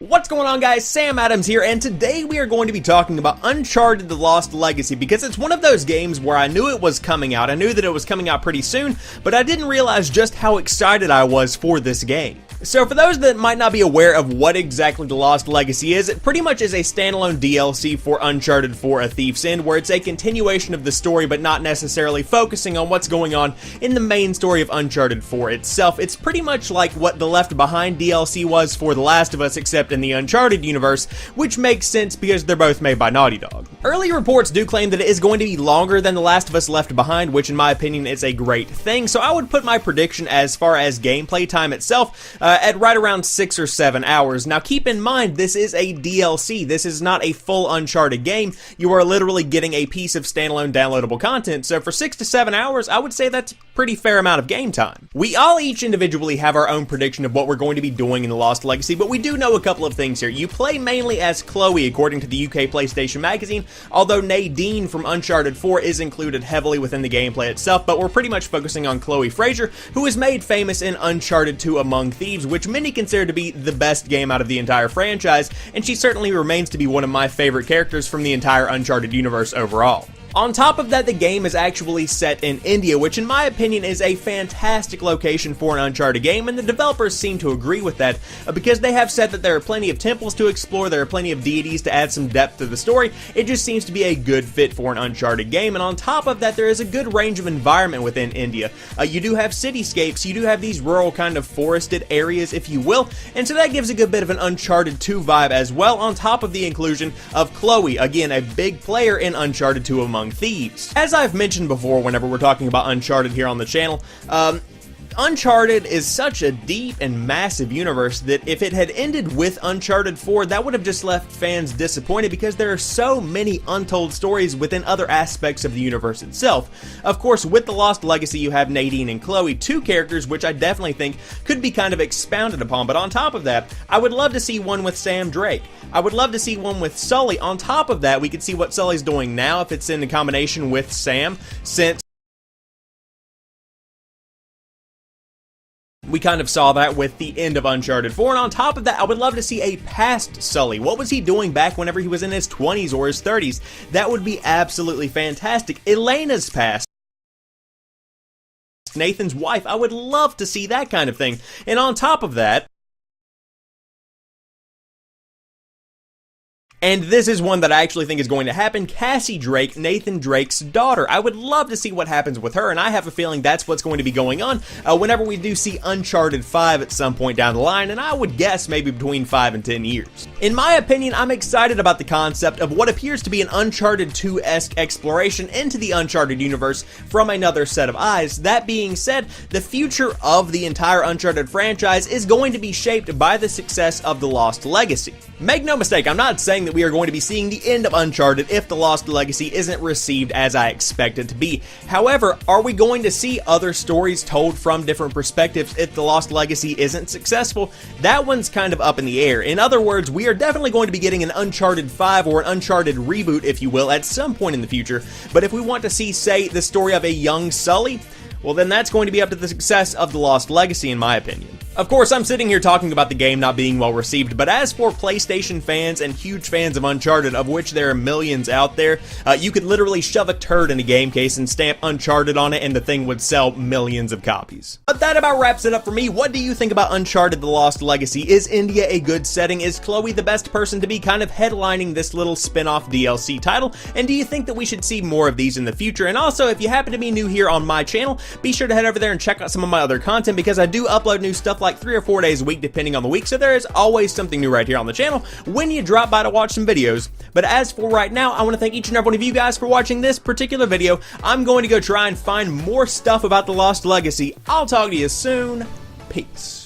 What's going on, guys? Sam Adams here, and today we are going to be talking about Uncharted: The Lost Legacy, because it's one of those games where I knew it was coming out. I knew that it was coming out pretty soon, but I didn't realize just how excited I was for this game. So for those that might not be aware of what exactly The Lost Legacy is, it pretty much is a standalone DLC for Uncharted 4: A Thief's End, where it's a continuation of the story, but not necessarily focusing on what's going on in the main story of Uncharted 4 itself. It's pretty much like what the Left Behind DLC was for The Last of Us, except in the Uncharted universe, which makes sense because they're both made by Naughty Dog. Early reports do claim that it is going to be longer than The Last of Us Left Behind, which in my opinion is a great thing, so I would put my prediction as far as gameplay time itself at right around 6 or 7 hours. Now keep in mind, this is a DLC. This is not a full Uncharted game. You are literally getting a piece of standalone downloadable content, so for 6 to 7 hours, I would say that's a pretty fair amount of game time. We all each individually have our own prediction of what we're going to be doing in The Lost Legacy, but we do know a couple of things here. You play mainly as Chloe, according to the UK PlayStation Magazine, although Nadine from Uncharted 4 is included heavily within the gameplay itself, but we're pretty much focusing on Chloe Fraser, who is made famous in Uncharted 2: Among Thieves, which many consider to be the best game out of the entire franchise, and she certainly remains to be one of my favorite characters from the entire Uncharted universe overall. On top of that, the game is actually set in India, which in my opinion is a fantastic location for an Uncharted game, and the developers seem to agree with that because they have said that there are plenty of temples to explore, there are plenty of deities to add some depth to the story. It just seems to be a good fit for an Uncharted game, and on top of that, there is a good range of environment within India. You do have cityscapes, you do have these rural kind of forested areas, if you will, and so that gives a good bit of an Uncharted 2 vibe as well, on top of the inclusion of Chloe, again, a big player in Uncharted 2: Among Thieves. As I've mentioned before whenever we're talking about Uncharted here on the channel, Uncharted is such a deep and massive universe that if it had ended with Uncharted 4, that would have just left fans disappointed because there are so many untold stories within other aspects of the universe itself. Of course, with The Lost Legacy, you have Nadine and Chloe, two characters which I definitely think could be kind of expounded upon, but on top of that, I would love to see one with Sam Drake. I would love to see one with Sully. On top of that, we could see what Sully's doing now if it's in a combination with Sam, since we kind of saw that with the end of Uncharted 4, and on top of that, I would love to see a past Sully. What was he doing back whenever he was in his 20s or his 30s? That would be absolutely fantastic. Elena's past, Nathan's wife, I would love to see that kind of thing. And on top of that, and this is one that I actually think is going to happen, Cassie Drake, Nathan Drake's daughter. I would love to see what happens with her, and I have a feeling that's what's going to be going on whenever we do see Uncharted 5 at some point down the line, and I would guess maybe between 5 and 10 years. In my opinion, I'm excited about the concept of what appears to be an Uncharted 2-esque exploration into the Uncharted universe from another set of eyes. That being said, the future of the entire Uncharted franchise is going to be shaped by the success of The Lost Legacy. Make no mistake, I'm not saying that we are going to be seeing the end of Uncharted if The Lost Legacy isn't received as I expect it to be. However, are we going to see other stories told from different perspectives if The Lost Legacy isn't successful? That one's kind of up in the air. In other words, we are definitely going to be getting an Uncharted 5 or an Uncharted reboot, if you will, at some point in the future. But if we want to see, say, the story of a young Sully, well then that's going to be up to the success of The Lost Legacy, in my opinion. Of course, I'm sitting here talking about the game not being well received, but as for PlayStation fans and huge fans of Uncharted, of which there are millions out there, you could literally shove a turd in a game case and stamp Uncharted on it and the thing would sell millions of copies. But that about wraps it up for me. What do you think about Uncharted: The Lost Legacy? Is India a good setting? Is Chloe the best person to be kind of headlining this little spin-off DLC title? And do you think that we should see more of these in the future? And also, if you happen to be new here on my channel, be sure to head over there and check out some of my other content because I do upload new stuff like 3 or 4 days a week depending on the week, so there is always something new right here on the channel when you drop by to watch some videos. But as for right now, I want to thank each and every one of you guys for watching this particular video. I'm going to go try and find more stuff about The Lost Legacy. I'll talk to you soon. Peace.